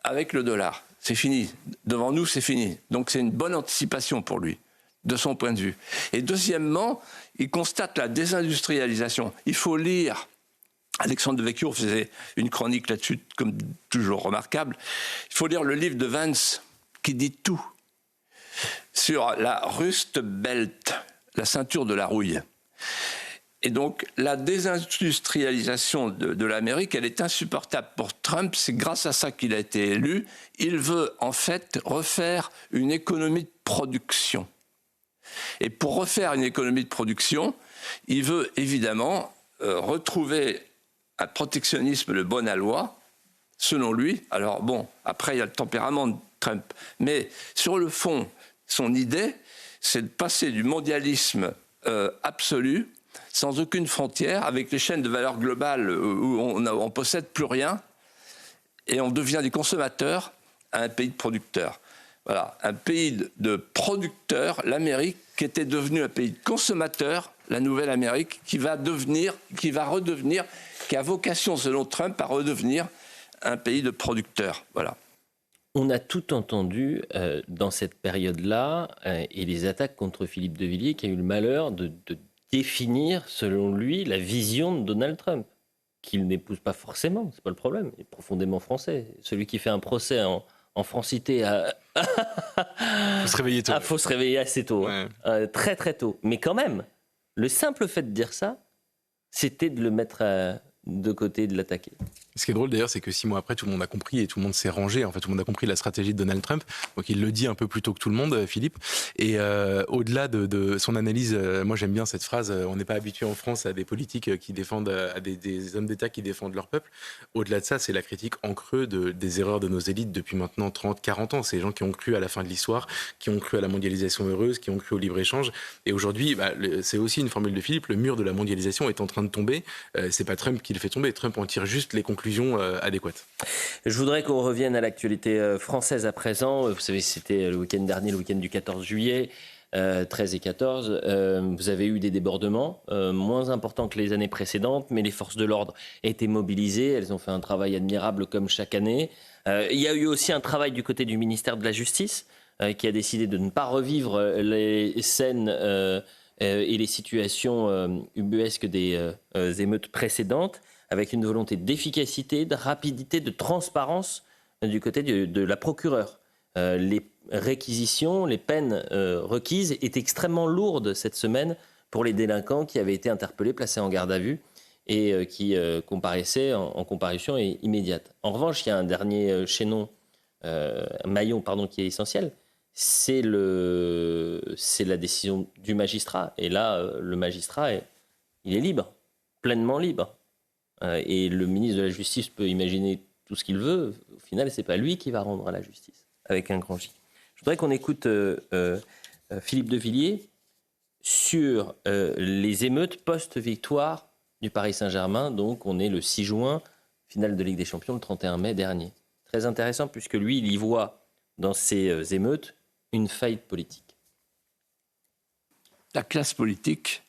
avec le dollar. C'est fini. Devant nous, c'est fini. Donc c'est une bonne anticipation pour lui, de son point de vue. Et deuxièmement, il constate la désindustrialisation. Il faut lire, Alexandre Devecchio faisait une chronique là-dessus, comme toujours remarquable, il faut lire le livre de Vance, qui dit tout, sur la Rust Belt, la ceinture de la rouille. Et donc, la désindustrialisation de l'Amérique, elle est insupportable pour Trump. C'est grâce à ça qu'il a été élu. Il veut, en fait, refaire une économie de production. Et pour refaire une économie de production, il veut évidemment retrouver un protectionnisme de bonne loi, selon lui. Alors bon, après, il y a le tempérament de Trump. Mais sur le fond, son idée, c'est de passer du mondialisme absolu, sans aucune frontière, avec les chaînes de valeur globale où on possède plus rien, et on devient des consommateurs à un pays de producteurs. Voilà, un pays de producteurs, l'Amérique, qui était devenue un pays de consommateurs, la nouvelle Amérique, qui va redevenir, qui a vocation, selon Trump, à redevenir un pays de producteurs. Voilà. On a tout entendu dans cette période-là, et les attaques contre Philippe de Villiers, qui a eu le malheur de définir, selon lui, la vision de Donald Trump. qu'il n'épouse pas forcément, c'est pas le problème, il est profondément français. Celui qui fait un procès en francité Faut se réveiller tôt. faut se réveiller assez tôt, très très tôt. Mais quand même, le simple fait de dire ça, c'était de le mettre de côté, de l'attaquer. Ce qui est drôle d'ailleurs, c'est que 6 mois après, tout le monde a compris et tout le monde s'est rangé. En fait, tout le monde a compris la stratégie de Donald Trump. Donc, il le dit un peu plus tôt que tout le monde, Philippe. Et au-delà de son analyse, moi j'aime bien cette phrase. On n'est pas habitué en France à des politiques qui défendent, à des hommes d'État qui défendent leur peuple. Au-delà de ça, c'est la critique en creux des erreurs de nos élites depuis maintenant 30, 40 ans. C'est les gens qui ont cru à la fin de l'histoire, qui ont cru à la mondialisation heureuse, qui ont cru au libre-échange. Et aujourd'hui, c'est aussi une formule de Philippe. Le mur de la mondialisation est en train de tomber. C'est pas Trump qui le fait tomber. Trump en tire juste les conclusions adéquates. Je voudrais qu'on revienne à l'actualité française à présent. Vous savez, c'était le week-end dernier, le week-end du 14 juillet, 13 et 14. Vous avez eu des débordements, moins importants que les années précédentes, mais les forces de l'ordre étaient mobilisées. Elles ont fait un travail admirable comme chaque année. Il y a eu aussi un travail du côté du ministère de la Justice, qui a décidé de ne pas revivre les scènes et les situations ubuesques des émeutes précédentes, avec une volonté d'efficacité, de rapidité, de transparence du côté de la procureure. Les réquisitions, les peines requises étaient extrêmement lourdes cette semaine pour les délinquants qui avaient été interpellés, placés en garde à vue et qui comparaissaient en comparution immédiate. En revanche, il y a un dernier maillon qui est essentiel, c'est la décision du magistrat. Et là, le magistrat, il est libre, pleinement libre. Et le ministre de la Justice peut imaginer tout ce qu'il veut. Au final, ce n'est pas lui qui va rendre la justice, avec un grand J. Je voudrais qu'on écoute Philippe de Villiers sur les émeutes post-victoire du Paris Saint-Germain. Donc, on est le 6 juin, finale de Ligue des Champions, le 31 mai dernier. Très intéressant, puisque lui, il y voit dans ces émeutes une faillite politique. La classe politique...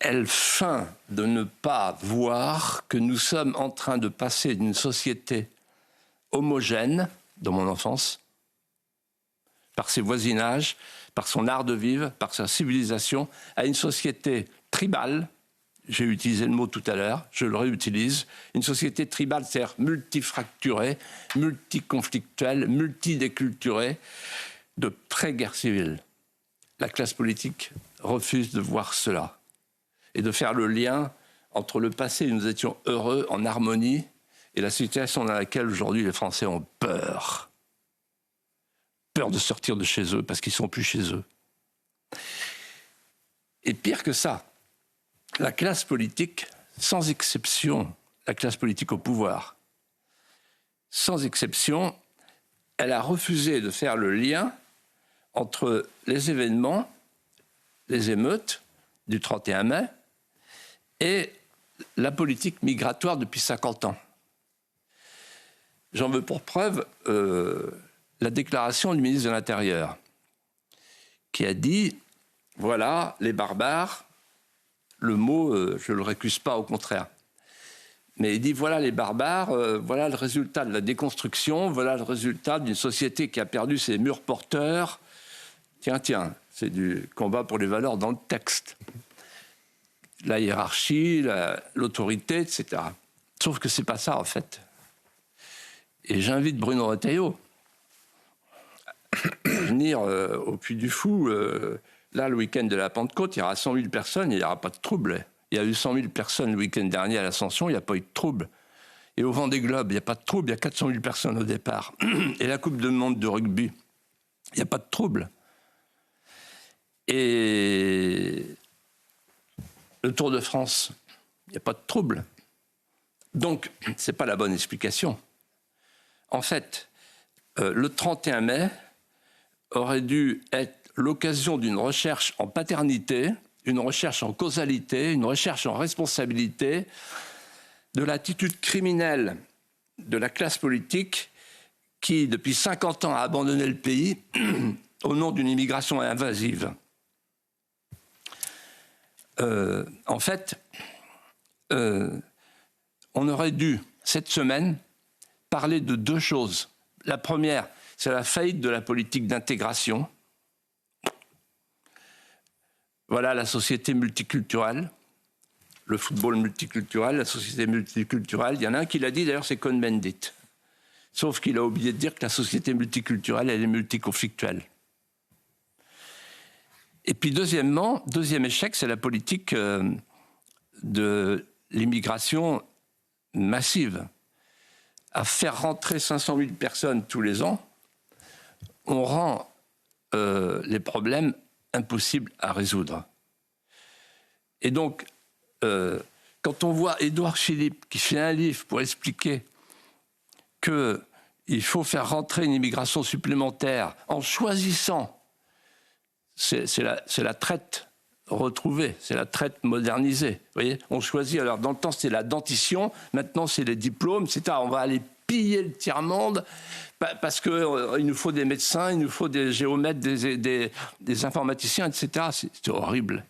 elle feint de ne pas voir que nous sommes en train de passer d'une société homogène, dans mon enfance, par ses voisinages, par son art de vivre, par sa civilisation, à une société tribale. J'ai utilisé le mot tout à l'heure, je le réutilise. Une société tribale, c'est-à-dire multifracturée, multiconflictuelle, multidéculturée, de pré-guerre civile. La classe politique refuse de voir cela et de faire le lien entre le passé où nous étions heureux, en harmonie, et la situation dans laquelle aujourd'hui les Français ont peur. Peur de sortir de chez eux parce qu'ils ne sont plus chez eux. Et pire que ça, la classe politique, sans exception, la classe politique au pouvoir, sans exception, elle a refusé de faire le lien entre les événements, les émeutes du 31 mai, et la politique migratoire depuis 50 ans. J'en veux pour preuve la déclaration du ministre de l'Intérieur, qui a dit, voilà, les barbares, le mot, je ne le récuse pas, au contraire, mais il dit, voilà les barbares, voilà le résultat de la déconstruction, voilà le résultat d'une société qui a perdu ses murs porteurs. Tiens, c'est du combat pour les valeurs dans le texte. La hiérarchie, l'autorité, etc. Sauf que c'est pas ça, en fait. Et j'invite Bruno Retailleau à venir au Puy du Fou. Là, le week-end de la Pentecôte, il y aura 100 000 personnes, il n'y aura pas de trouble. Il y a eu 100 000 personnes le week-end dernier à l'Ascension, il n'y a pas eu de trouble. Et au Vendée Globe, il n'y a pas de trouble, il y a 400 000 personnes au départ. Et la Coupe du Monde de rugby, il n'y a pas de trouble. Et le Tour de France, il n'y a pas de trouble. Donc, ce n'est pas la bonne explication. En fait, le 31 mai aurait dû être l'occasion d'une recherche en paternité, une recherche en causalité, une recherche en responsabilité de l'attitude criminelle de la classe politique qui, depuis 50 ans, a abandonné le pays au nom d'une immigration invasive. En fait, on aurait dû, cette semaine, parler de deux choses. La première, c'est la faillite de la politique d'intégration. Voilà la société multiculturelle. le football multiculturel, la société multiculturelle. Il y en a un qui l'a dit, d'ailleurs, c'est Cohn-Bendit. Sauf qu'il a oublié de dire que la société multiculturelle, elle est multiconflictuelle. Et puis deuxième échec, c'est la politique de l'immigration massive. À faire rentrer 500 000 personnes tous les ans, on rend les problèmes impossibles à résoudre. Et donc, quand on voit Édouard Philippe qui fait un livre pour expliquer qu'il faut faire rentrer une immigration supplémentaire en choisissant, c'est la traite retrouvée, c'est la traite modernisée. Vous voyez, on choisit, alors dans le temps c'était la dentition, maintenant c'est les diplômes, etc. On va aller piller le tiers-monde parce qu'il nous faut des médecins, il nous faut des géomètres, des informaticiens, etc. C'est horrible.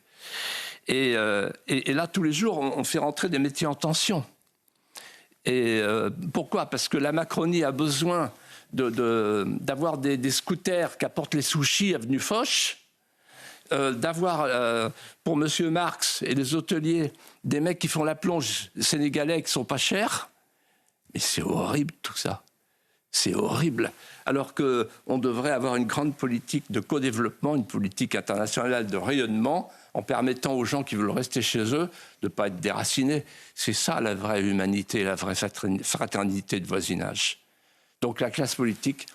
Et là, tous les jours, on fait rentrer des métiers en tension. Et pourquoi ? Parce que la Macronie a besoin d'avoir des scooters qui apportent les sushis avenue Foch, d'avoir pour Monsieur Marx et les hôteliers des mecs qui font la plonge sénégalais qui sont pas chers. Mais c'est horrible tout ça. C'est horrible. Alors qu'on devrait avoir une grande politique de co-développement, une politique internationale de rayonnement, en permettant aux gens qui veulent rester chez eux de ne pas être déracinés. C'est ça la vraie humanité, la vraie fraternité de voisinage. Donc la classe politique,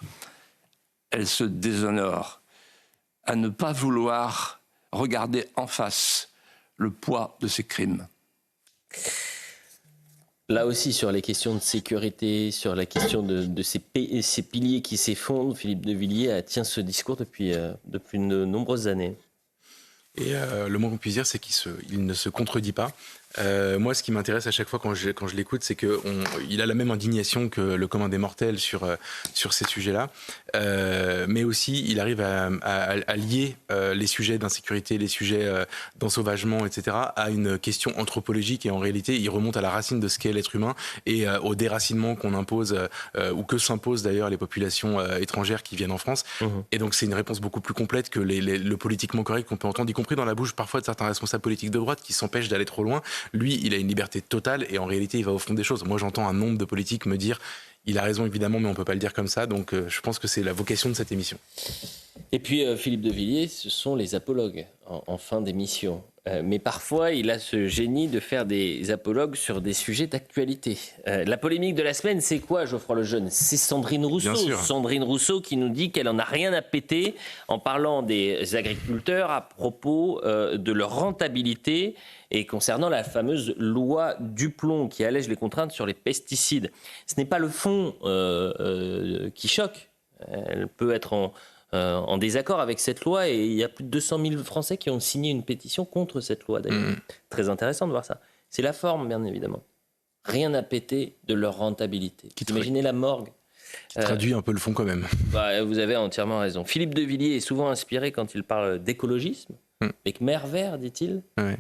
elle se déshonore à ne pas vouloir regarder en face le poids de ses crimes. Là aussi, sur les questions de sécurité, sur la question de ces piliers qui s'effondrent, Philippe de Villiers tient ce discours depuis de nombreuses années. Et le moins qu'on puisse dire, c'est qu'il ne se contredit pas. Moi, ce qui m'intéresse à chaque fois quand je l'écoute, c'est qu'il a la même indignation que le commun des mortels sur ces sujets-là. Mais aussi, il arrive à lier les sujets d'insécurité, les sujets d'ensauvagement, etc., à une question anthropologique. Et en réalité, il remonte à la racine de ce qu'est l'être humain et au déracinement qu'on impose, ou que s'imposent d'ailleurs les populations étrangères qui viennent en France. Mmh. Et donc, c'est une réponse beaucoup plus complète que le politiquement correct qu'on peut entendre, y compris dans la bouche parfois de certains responsables politiques de droite qui s'empêchent d'aller trop loin. Lui, il a une liberté totale et en réalité, il va au fond des choses. Moi, j'entends un nombre de politiques me dire il a raison évidemment, mais on ne peut pas le dire comme ça. Donc, je pense que c'est la vocation de cette émission. Et puis, Philippe de Villiers, ce sont les apologues en fin d'émission. Mais parfois, il a ce génie de faire des apologues sur des sujets d'actualité. La polémique de la semaine, c'est quoi, Geoffroy Lejeune ? C'est Sandrine Rousseau. Sandrine Rousseau qui nous dit qu'elle n'en a rien à péter en parlant des agriculteurs à propos de leur rentabilité et concernant la fameuse loi Duplon qui allège les contraintes sur les pesticides. Ce n'est pas le fond qui choque. Elle peut être en désaccord avec cette loi et il y a plus de 200 000 Français qui ont signé une pétition contre cette loi d'ailleurs. Très intéressant de voir ça. C'est la forme, bien évidemment. Rien à péter de leur rentabilité. Imaginez la morgue. Qui traduit un peu le fond quand même. Vous avez entièrement raison. Philippe de Villiers est souvent inspiré quand il parle d'écologisme, avec mer vert, dit-il. Ouais.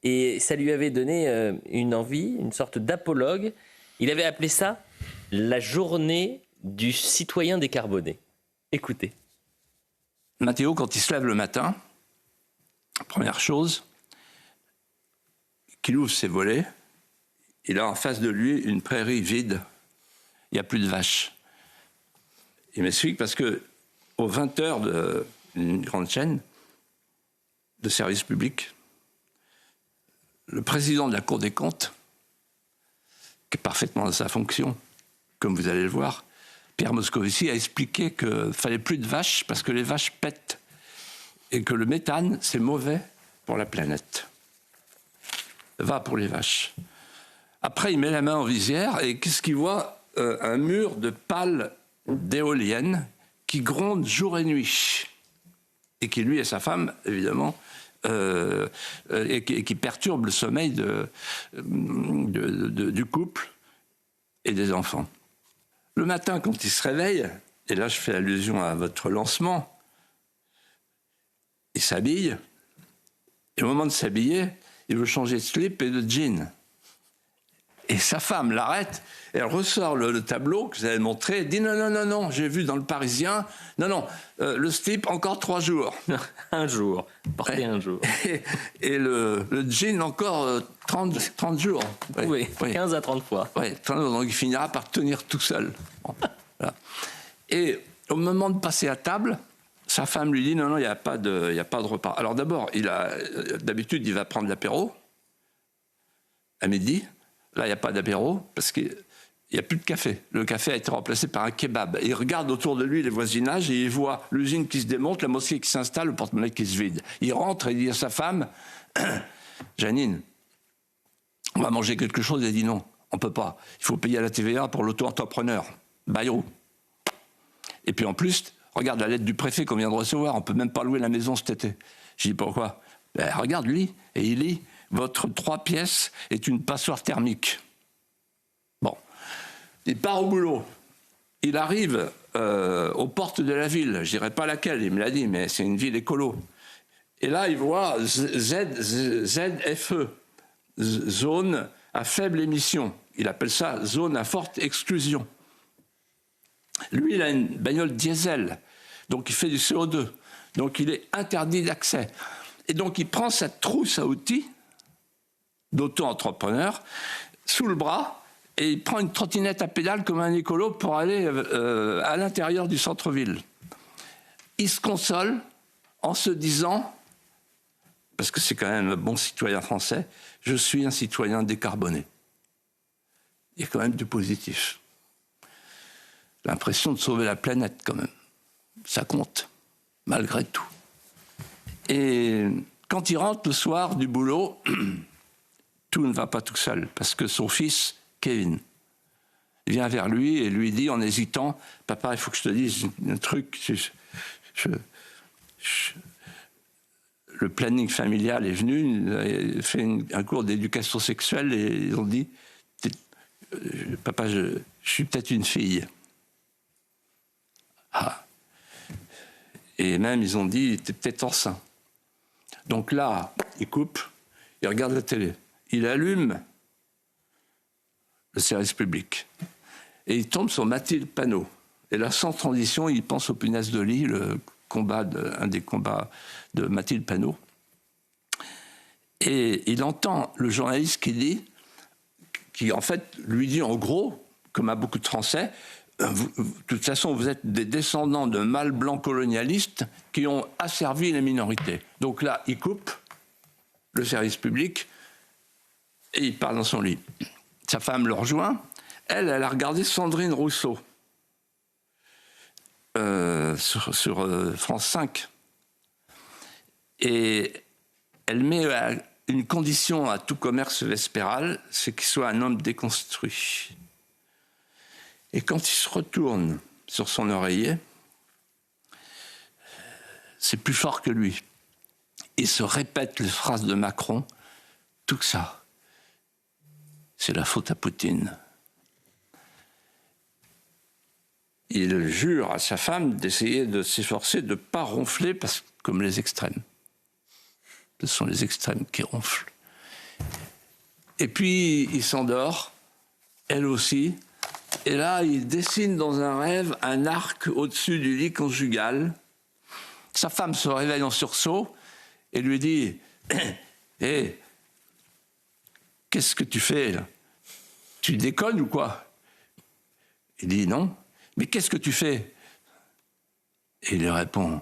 Et ça lui avait donné une envie, une sorte d'apologue. Il avait appelé ça la journée du citoyen décarboné. Écoutez. Mathéo, quand il se lève le matin, première chose, qu'il ouvre ses volets, il a en face de lui une prairie vide. Il n'y a plus de vaches. Il m'explique parce que aux 20h d'une grande chaîne de service public, le président de la Cour des comptes, qui est parfaitement dans sa fonction, comme vous allez le voir, Pierre Moscovici a expliqué qu'il ne fallait plus de vaches parce que les vaches pètent et que le méthane, c'est mauvais pour la planète. Va pour les vaches. Après, il met la main en visière et qu'est-ce qu'il voit ? Un mur de pales d'éoliennes qui gronde jour et nuit. Et qui, lui et sa femme, évidemment, et qui perturbe le sommeil du couple et des enfants. Le matin, quand il se réveille, et là je fais allusion à votre lancement, il s'habille, et au moment de s'habiller, il veut changer de slip et de jean. Et sa femme l'arrête, et elle ressort le tableau que j'avais montré, elle dit non, j'ai vu dans le Parisien, le slip encore 3 jours. Un jour, porté un jour. Et le jean encore 30 jours. Oui, 15 à 30 fois. Oui, donc il finira par tenir tout seul. Bon, voilà. Et au moment de passer à table, sa femme lui dit non, il n'y a pas de repas. Alors d'abord, d'habitude, il va prendre l'apéro à midi. Là, il n'y a pas d'apéro parce qu'il n'y a plus de café. Le café a été remplacé par un kebab. Et il regarde autour de lui les voisinages et il voit l'usine qui se démonte, la mosquée qui s'installe, le porte-monnaie qui se vide. Il rentre et il dit à sa femme, Janine, on va manger quelque chose. Elle dit non, on ne peut pas. Il faut payer à la TVA pour l'auto-entrepreneur. Bayrou. Et puis en plus, regarde la lettre du préfet qu'on vient de recevoir. On ne peut même pas louer la maison cet été. Je dis pourquoi? Regarde, lis. Et il lit. Votre 3 pièces est une passoire thermique. Bon. Il part au boulot. Il arrive aux portes de la ville. Je ne dirais pas laquelle, il me l'a dit, mais c'est une ville écolo. Et là, il voit ZFE, zone à faible émission. Il appelle ça zone à forte exclusion. Lui, il a une bagnole diesel, donc il fait du CO2. Donc il est interdit d'accès. Et donc il prend sa trousse à outils d'auto-entrepreneur sous le bras et il prend une trottinette à pédales comme un écolo pour aller à l'intérieur du centre-ville. Il se console en se disant, parce que c'est quand même un bon citoyen français, je suis un citoyen décarboné. Il y a quand même du positif. L'impression de sauver la planète quand même. Ça compte, malgré tout. Et quand il rentre le soir du boulot, tout ne va pas tout seul, parce que son fils, Kevin, vient vers lui et lui dit en hésitant, « Papa, il faut que je te dise un truc. Le planning familial est venu, il a fait un cours d'éducation sexuelle et ils ont dit, « Papa, je suis peut-être une fille. » Ah. Et même, ils ont dit, « T'es peut-être enceint. » Donc là, il coupe, il regarde la télé. Il allume le service public. Et il tombe sur Mathilde Panot. Et là, sans transition, il pense aux punaises de lit, un des combats de Mathilde Panot. Et il entend le journaliste qui en fait lui dit en gros, comme à beaucoup de Français, de toute façon, vous êtes des descendants de mâles blancs colonialistes qui ont asservi les minorités. Donc là, il coupe le service public et il part dans son lit. Sa femme le rejoint. Elle a regardé Sandrine Rousseau sur France 5. Et elle met une condition à tout commerce vespéral, c'est qu'il soit un homme déconstruit. Et quand il se retourne sur son oreiller, c'est plus fort que lui. Il se répète les phrases de Macron, tout ça, c'est la faute à Poutine. Il jure à sa femme d'essayer de s'efforcer de ne pas ronfler comme les extrêmes. Ce sont les extrêmes qui ronflent. Et puis, il s'endort, elle aussi. Et là, il dessine dans un rêve un arc au-dessus du lit conjugal. Sa femme se réveille en sursaut et lui dit « Hé, qu'est-ce que tu fais là? Tu déconnes ou quoi ?» Il dit « Non. » « Mais qu'est-ce que tu fais ?» Et il lui répond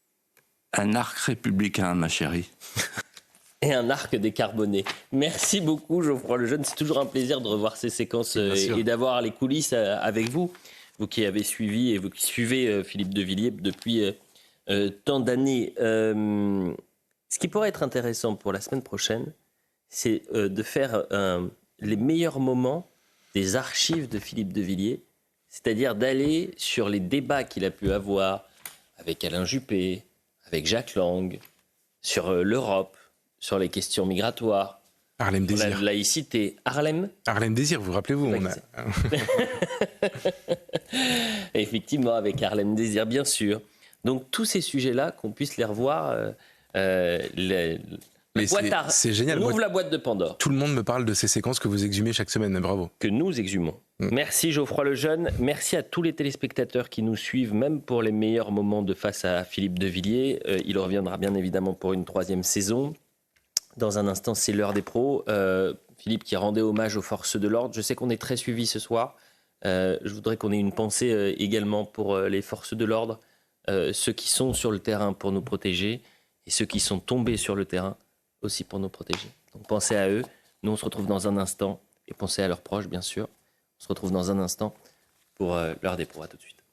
« Un arc républicain, ma chérie. » Et un arc décarboné. Merci beaucoup, Geoffroy Lejeune. C'est toujours un plaisir de revoir ces séquences et d'avoir les coulisses avec vous. Vous qui avez suivi et vous qui suivez Philippe de Villiers depuis tant d'années. Ce qui pourrait être intéressant pour la semaine prochaine, c'est de faire les meilleurs moments des archives de Philippe de Villiers, c'est-à-dire d'aller sur les débats qu'il a pu avoir avec Alain Juppé, avec Jacques Lang, sur l'Europe, sur les questions migratoires, Harlem Désir. La laïcité. Harlem Désir, vous rappelez-vous Effectivement, avec Harlem Désir, bien sûr. Donc tous ces sujets-là, qu'on puisse les revoir Mais Boîte à- c'est génial. On Moi, ouvre la boîte de Pandore. tout le monde me parle de ces séquences que vous exhumez chaque semaine. Bravo. Que nous exhumons. Merci Geoffroy Lejeune, merci à tous les téléspectateurs qui nous suivent, même pour les meilleurs moments de face à Philippe de Villiers. Il reviendra bien évidemment pour une 3e saison. Dans un instant, c'est l'heure des pros. Philippe qui rendait hommage aux forces de l'ordre. Je sais qu'on est très suivis ce soir. Je voudrais qu'on ait une pensée également pour les forces de l'ordre, ceux qui sont sur le terrain pour nous protéger et ceux qui sont tombés sur le terrain aussi pour nous protéger. Donc pensez à eux. Nous, on se retrouve dans un instant et pensez à leurs proches, bien sûr. On se retrouve dans un instant pour l'heure des pros. À tout de suite.